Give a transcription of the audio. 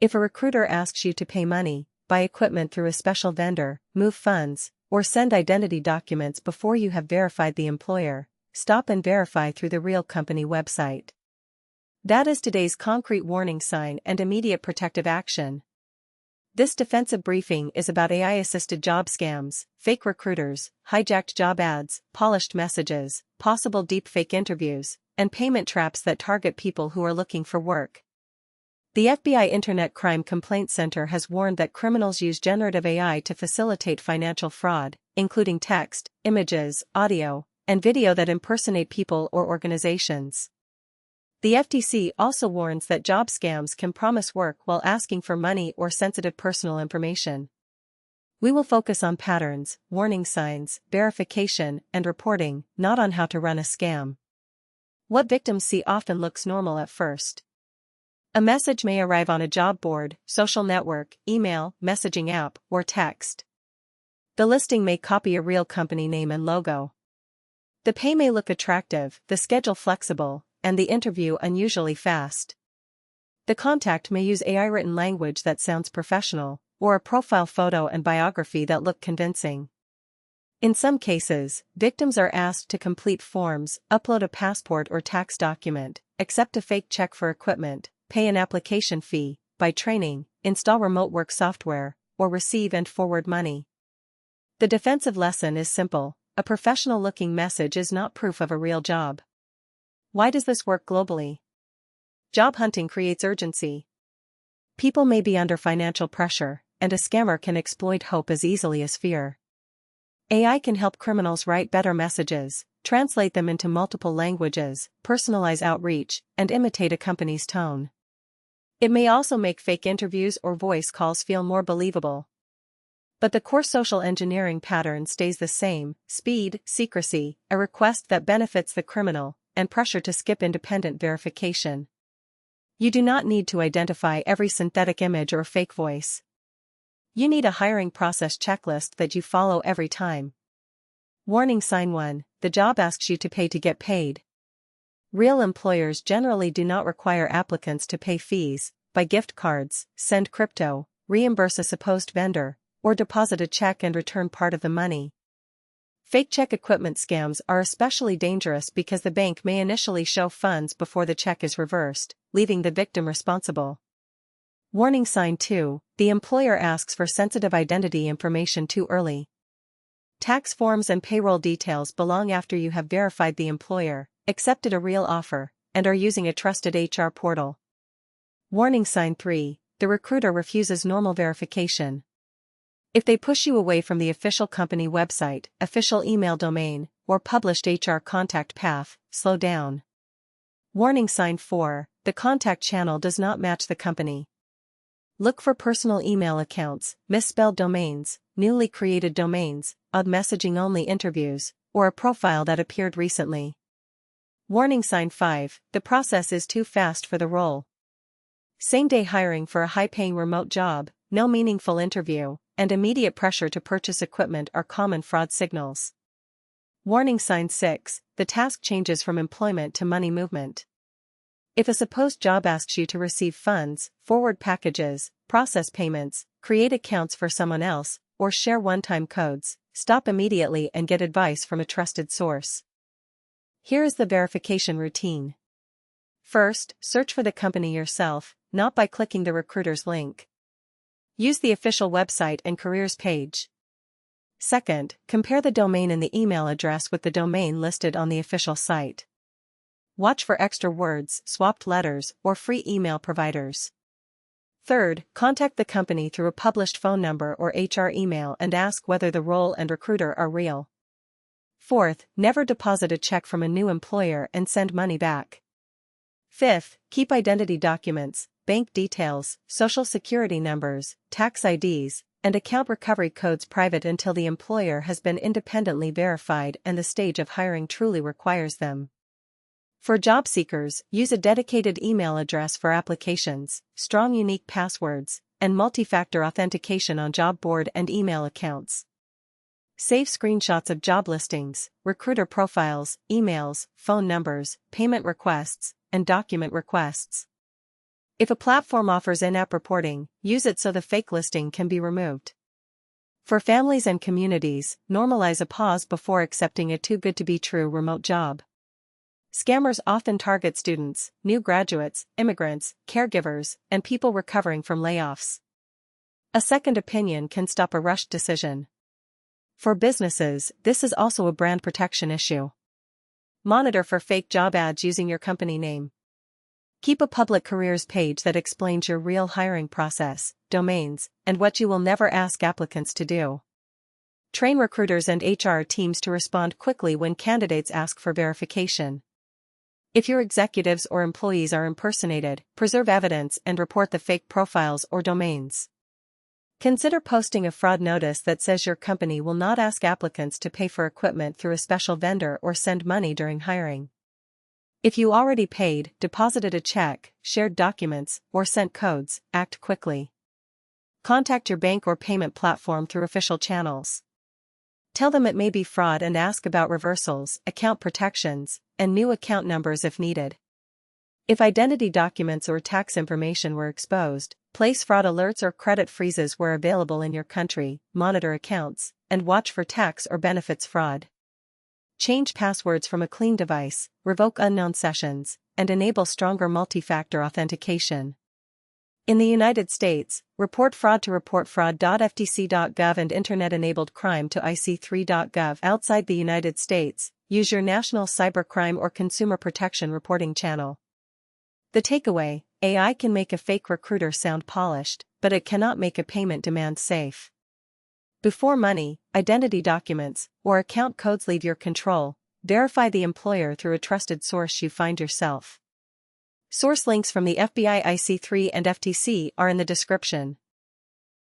If a recruiter asks you to pay money, buy equipment through a special vendor, move funds, or send identity documents before you have verified the employer, stop and verify through the real company website. That is today's concrete warning sign and immediate protective action. This defensive briefing is about AI-assisted job scams, fake recruiters, hijacked job ads, polished messages, possible deepfake interviews, and payment traps that target people who are looking for work. The FBI Internet Crime Complaint Center has warned that criminals use generative AI to facilitate financial fraud, including text, images, audio, and video that impersonate people or organizations. The FTC also warns that job scams can promise work while asking for money or sensitive personal information. We will focus on patterns, warning signs, verification, and reporting, not on how to run a scam. What victims see often looks normal at first. A message may arrive on a job board, social network, email, messaging app, or text. The listing may copy a real company name and logo. The pay may look attractive, the schedule flexible, and the interview unusually fast. The contact may use AI-written language that sounds professional, or a profile photo and biography that look convincing. In some cases, victims are asked to complete forms, upload a passport or tax document, accept a fake check for equipment, pay an application fee, buy training, install remote work software, or receive and forward money. The defensive lesson is simple: a professional-looking message is not proof of a real job. Why does this work globally? Job hunting creates urgency. People may be under financial pressure, and a scammer can exploit hope as easily as fear. AI can help criminals write better messages, translate them into multiple languages, personalize outreach, and imitate a company's tone. It may also make fake interviews or voice calls feel more believable. But the core social engineering pattern stays the same: speed, secrecy, a request that benefits the criminal, and pressure to skip independent verification. You do not need to identify every synthetic image or fake voice. You need a hiring process checklist that you follow every time. Warning sign 1: the job asks you to pay to get paid. Real employers generally do not require applicants to pay fees, buy gift cards, send crypto, reimburse a supposed vendor, or deposit a check and return part of the money. Fake check equipment scams are especially dangerous because the bank may initially show funds before the check is reversed, leaving the victim responsible. Warning sign 2: the employer asks for sensitive identity information too early. Tax forms and payroll details belong after you have verified the employer, accepted a real offer, and are using a trusted HR portal. Warning sign 3: the recruiter refuses normal verification. If they push you away from the official company website, official email domain, or published HR contact path, slow down. Warning sign 4: the contact channel does not match the company. Look for personal email accounts, misspelled domains, newly created domains, odd messaging-only interviews, or a profile that appeared recently. Warning sign 5: the process is too fast for the role. Same-day hiring for a high-paying remote job, no meaningful interview, and immediate pressure to purchase equipment are common fraud signals. Warning sign 6: the task changes from employment to money movement. If a supposed job asks you to receive funds, forward packages, process payments, create accounts for someone else, or share one-time codes, stop immediately and get advice from a trusted source. Here is the verification routine. First, search for the company yourself, not by clicking the recruiter's link. Use the official website and careers page. Second, compare the domain and the email address with the domain listed on the official site. Watch for extra words, swapped letters, or free email providers. Third, contact the company through a published phone number or HR email and ask whether the role and recruiter are real. Fourth, never deposit a check from a new employer and send money back. Fifth, keep identity documents, bank details, social security numbers, tax IDs, and account recovery codes private until the employer has been independently verified and the stage of hiring truly requires them. For job seekers, use a dedicated email address for applications, strong unique passwords, and multi-factor authentication on job board and email accounts. Save screenshots of job listings, recruiter profiles, emails, phone numbers, payment requests, and document requests. If a platform offers in-app reporting, use it so the fake listing can be removed. For families and communities, normalize a pause before accepting a too-good-to-be-true remote job. Scammers often target students, new graduates, immigrants, caregivers, and people recovering from layoffs. A second opinion can stop a rushed decision. For businesses, this is also a brand protection issue. Monitor for fake job ads using your company name. Keep a public careers page that explains your real hiring process, domains, and what you will never ask applicants to do. Train recruiters and HR teams to respond quickly when candidates ask for verification. If your executives or employees are impersonated, preserve evidence and report the fake profiles or domains. Consider posting a fraud notice that says your company will not ask applicants to pay for equipment through a special vendor or send money during hiring. If you already paid, deposited a check, shared documents, or sent codes, act quickly. Contact your bank or payment platform through official channels. Tell them it may be fraud and ask about reversals, account protections, and new account numbers if needed. If identity documents or tax information were exposed, place fraud alerts or credit freezes where available in your country, monitor accounts, and watch for tax or benefits fraud. Change passwords from a clean device, revoke unknown sessions, and enable stronger multi-factor authentication. In the United States, report fraud to reportfraud.ftc.gov and Internet-enabled crime to ic3.gov. Outside the United States, use your national cybercrime or consumer protection reporting channel. The takeaway: AI can make a fake recruiter sound polished, but it cannot make a payment demand safe. Before money, identity documents, or account codes leave your control, verify the employer through a trusted source you find yourself. Source links from the FBI, IC3, and FTC are in the description.